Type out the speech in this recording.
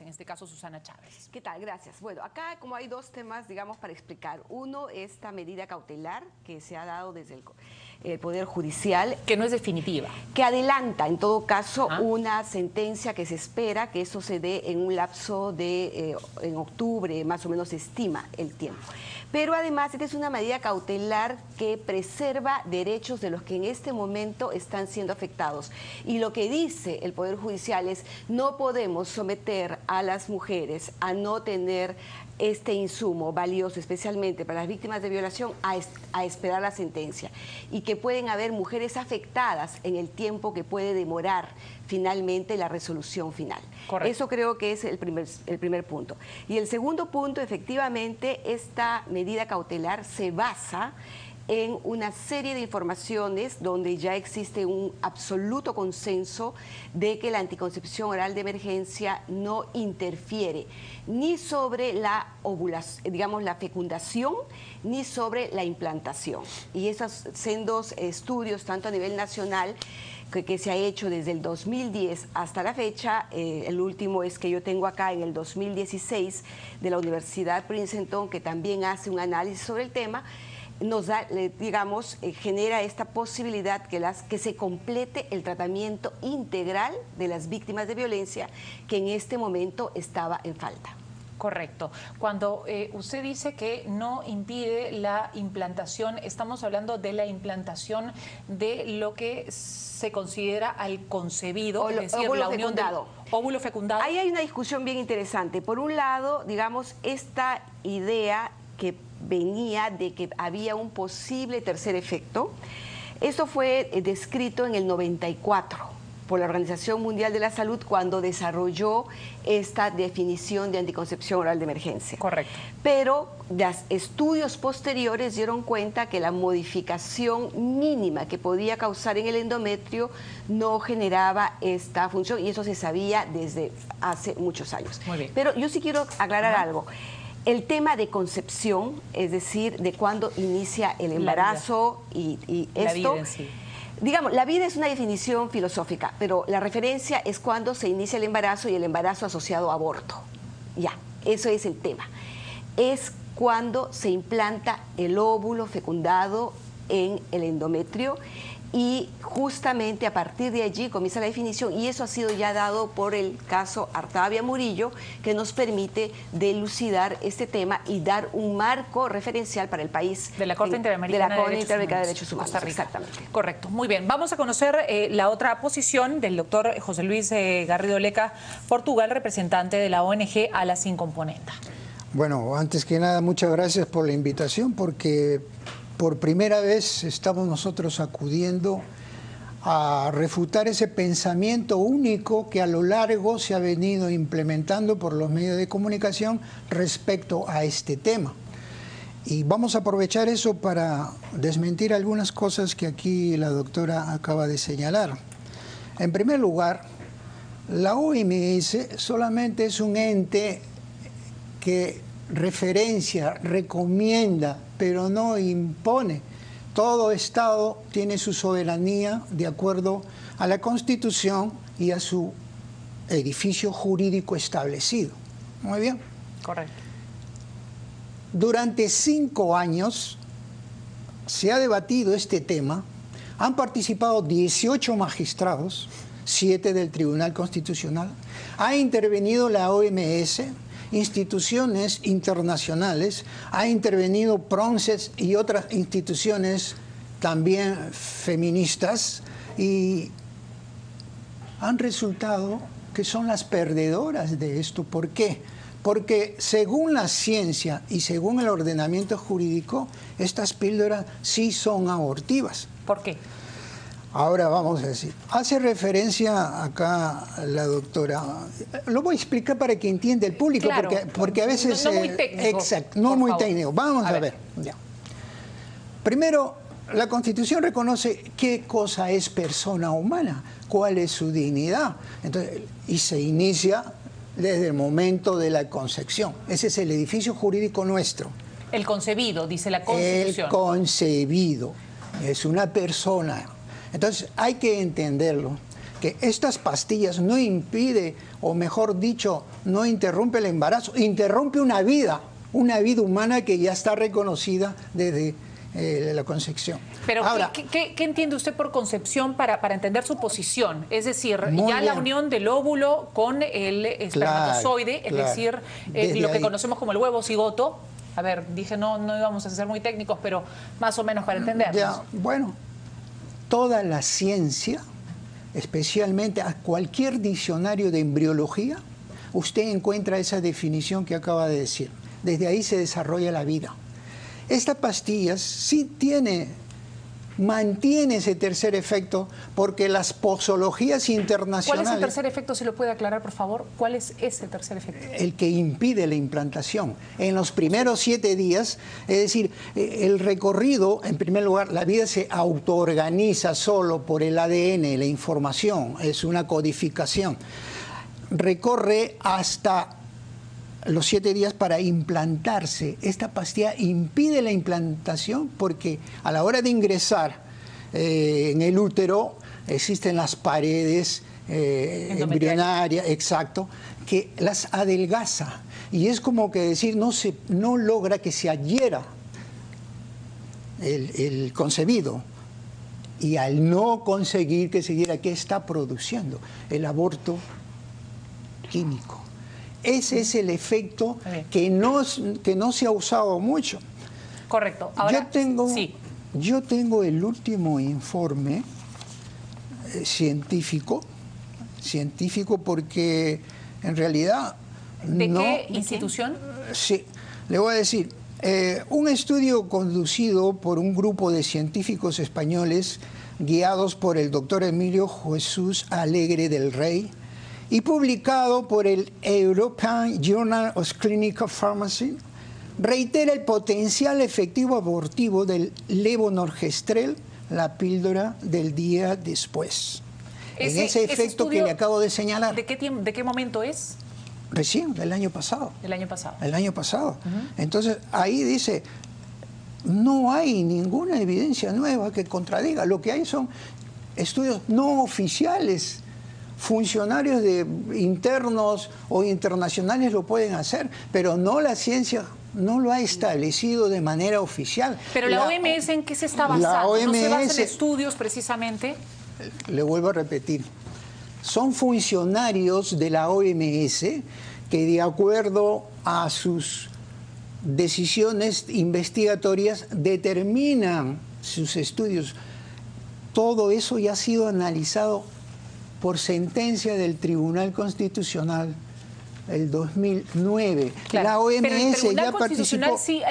En este caso Susana Chávez. ¿Qué tal? Gracias. Bueno, acá como hay dos temas, digamos, para explicar. Uno, esta medida cautelar que se ha dado desde el Poder Judicial. Que no es definitiva. Que adelanta, en todo caso, una sentencia que se espera que eso se dé en un lapso de, en octubre, más o menos se estima el tiempo. Pero además, esta es una medida cautelar que preserva derechos de los que en este momento están siendo afectados. Y lo que dice el Poder Judicial es, no podemos someter a las mujeres a no tener este insumo valioso, especialmente para las víctimas de violación, a esperar la sentencia. Y que pueden haber mujeres afectadas en el tiempo que puede demorar finalmente la resolución final. Correcto. Eso creo que es el primer punto. Y el segundo punto, efectivamente, esta medida cautelar se basa en una serie de informaciones donde ya existe un absoluto consenso de que la anticoncepción oral de emergencia no interfiere ni sobre la ovulación, digamos, la fecundación, ni sobre la implantación. Y esos sendos estudios, tanto a nivel nacional, que se ha hecho desde el 2010 hasta la fecha, el último es que yo tengo acá en el 2016 de la Universidad Princeton, que también hace un análisis sobre el tema, nos da, digamos, genera esta posibilidad que se complete el tratamiento integral de las víctimas de violencia que en este momento estaba en falta. Correcto. Cuando usted dice que no impide la implantación, estamos hablando de la implantación de lo que se considera al concebido, es decir, la unión del óvulo fecundado. Ahí hay una discusión bien interesante. Por un lado, digamos, esta idea que venía de que había un posible tercer efecto. Esto fue descrito en el 94 por la Organización Mundial de la Salud cuando desarrolló esta definición de anticoncepción oral de emergencia. Correcto. Pero los estudios posteriores dieron cuenta que la modificación mínima que podía causar en el endometrio no generaba esta función, y eso se sabía desde hace muchos años. Muy bien. Pero yo sí quiero aclarar algo. El tema de concepción, es decir, de cuándo inicia el embarazo y esto, la vida en sí. Digamos, la vida es una definición filosófica, pero la referencia es cuando se inicia el embarazo y el embarazo asociado a aborto. Ya, eso es el tema. Es cuando se implanta el óvulo fecundado en el endometrio, y justamente a partir de allí comienza la definición, y eso ha sido ya dado por el caso Artavia Murillo, que nos permite delucidar este tema y dar un marco referencial para el país. De la Corte Interamericana de Derechos Humanos. Exactamente. Correcto. Muy bien. Vamos a conocer la otra posición del doctor José Luis Garrido Leca, Portugal, representante de la ONG Alas Sin Componenda. Bueno, antes que nada, muchas gracias por la invitación, porque por primera vez estamos nosotros acudiendo a refutar ese pensamiento único que a lo largo se ha venido implementando por los medios de comunicación respecto a este tema. Y vamos a aprovechar eso para desmentir algunas cosas que aquí la doctora acaba de señalar. En primer lugar, la OMS solamente es un ente que referencia, recomienda, pero no impone. Todo Estado tiene su soberanía de acuerdo a la Constitución y a su edificio jurídico establecido. Muy bien. Correcto. Durante 5 años se ha debatido este tema. Han participado 18 magistrados, 7 del Tribunal Constitucional. Ha intervenido la OMS, instituciones internacionales, ha intervenido PRONCES y otras instituciones también feministas, y han resultado que son las perdedoras de esto. ¿Por qué? Porque según la ciencia y según el ordenamiento jurídico, estas píldoras sí son abortivas. ¿Por qué? Ahora vamos a decir, hace referencia acá la doctora, lo voy a explicar para que entienda el público, claro, porque a veces... No muy técnico. Exacto, no muy técnico. Vamos a ver. Ya. Primero, la Constitución reconoce qué cosa es persona humana, cuál es su dignidad. Entonces, y se inicia desde el momento de la concepción. Ese es el edificio jurídico nuestro. El concebido, dice la Constitución. El concebido es una persona. Entonces hay que entenderlo. que estas pastillas no impide, o mejor dicho, no interrumpe el embarazo, interrumpe una vida humana que ya está reconocida desde la concepción. Pero, ahora, ¿qué entiende usted por concepción para entender su posición? Es decir, ya bien. la unión del óvulo con el espermatozoide, Claro, es decir, desde lo que ahí. conocemos como el huevo cigoto. A ver, dije no íbamos a ser muy técnicos, pero más o menos para entendernos. ya, bueno, toda la ciencia, especialmente a cualquier diccionario de embriología, usted encuentra esa definición que acaba de decir. Desde ahí se desarrolla la vida. Esta pastilla sí mantiene ese tercer efecto porque las posologías internacionales... ¿Cuál es el tercer efecto, si lo puede aclarar, por favor? ¿Cuál es ese tercer efecto? El que impide la implantación. En los primeros 7 días, es decir, el recorrido, en primer lugar, la vida se autoorganiza solo por el ADN, la información, es una codificación. Recorre hasta los 7 días para implantarse. Esta pastilla impide la implantación porque a la hora de ingresar en el útero existen las paredes embrionarias, exacto, que las adelgaza. Y es como que decir, no logra que se adhiera el concebido. Y al no conseguir que se adhiera, ¿qué está produciendo? El aborto químico. Ese es el efecto que no se ha usado mucho. Correcto. Ahora, yo tengo el último informe científico porque en realidad... ¿De qué institución? Sí, le voy a decir, un estudio conducido por un grupo de científicos españoles guiados por el doctor Emilio Jesús Alegre del Rey, y publicado por el European Journal of Clinical Pharmacy, reitera el potencial efectivo abortivo del levonorgestrel, la píldora del día después. En ese efecto que le acabo de señalar. ¿De qué momento es? Recién, del año pasado. El año pasado. El año pasado. Entonces, ahí dice, no hay ninguna evidencia nueva que contradiga. Lo que hay son estudios no oficiales. Funcionarios internos o internacionales lo pueden hacer, pero no la ciencia no lo ha establecido de manera oficial. Pero la OMS, ¿en qué se está basando? La OMS, ¿No se basa en estudios precisamente? Le vuelvo a repetir, son funcionarios de la OMS que de acuerdo a sus decisiones investigatorias determinan sus estudios. Todo eso ya ha sido analizado por sentencia del Tribunal Constitucional el 2009. Claro, La OMS pero el Tribunal ya Constitucional participó. Sí